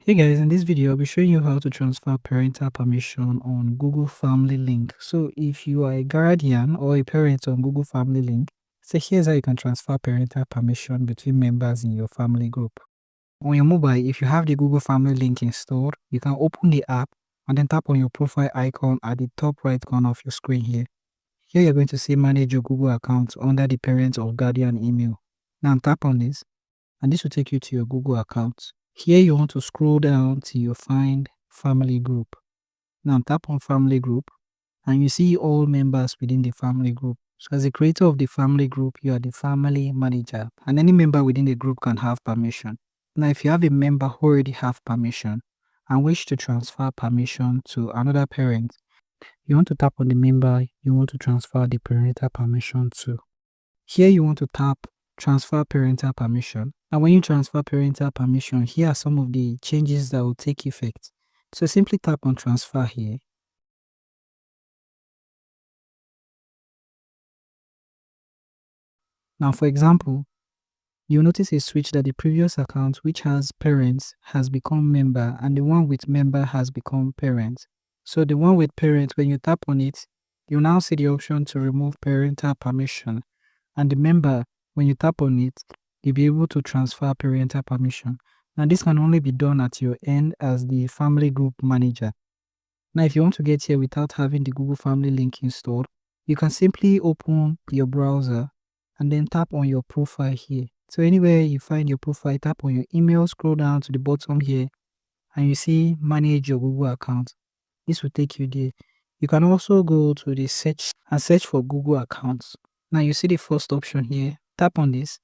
Hey guys, in this video, I'll be showing you how to transfer parental permission on Google Family Link. So if you are a guardian or a parent on Google Family Link, so here's how you can transfer parental permission between members in your family group. On your mobile, if you have the Google Family Link installed, you can open the app and then tap on your profile icon at the top right corner of your screen here. Here you're going to see manage your Google account under the parent or guardian email. Now tap on this and this will take you to your Google account. Here you want to scroll down till you find family group. Now tap on family group and you see all members within the family group. So as the creator of the family group, you are the family manager and any member within the group can have permission. Now if you have a member who already have permission and wish to transfer permission to another parent, you want to tap on the member you want to transfer the parental permission to. Here you want to tap transfer parental permission. And when you transfer parental permission, here are some of the changes that will take effect. So simply tap on transfer here. Now, for example, you'll notice a switch that the previous account, which has parents, has become member, and the one with member has become parent. So the one with parent, when you tap on it, you'll now see the option to remove parental permission. And the member, when you tap on it, you'll be able to transfer parental permission. Now, this can only be done at your end as the family group manager. Now, if you want to get here without having the Google Family Link installed, you can simply open your browser and then tap on your profile here. So anywhere you find your profile, tap on your email, scroll down to the bottom here, and you see manage your Google account. This will take you there. You can also go to the search and search for Google accounts. Now you see the first option here. Tap on this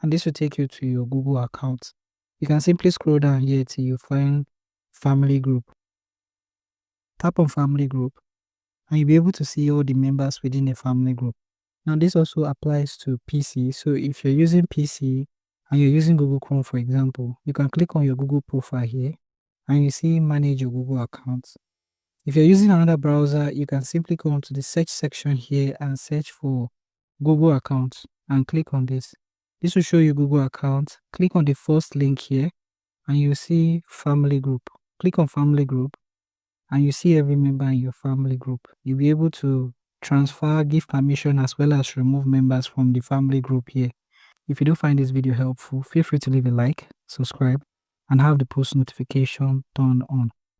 and this will take you to your Google account. You can simply scroll down here till you find family group. Tap on family group and you'll be able to see all the members within the family group. Now this also applies to PC. So if you're using PC and you're using Google Chrome, for example, you can click on your Google profile here and you see manage your Google account. If you're using another browser, you can simply go onto the search section here and search for Google account and click on this. This will show you Google account. Click on the first link here and you see family group. Click on family group and you see every member in your family group. You'll be able to transfer, give permission as well as remove members from the family group here. If you do find this video helpful, feel free to leave a like, subscribe and have the post notification turned on.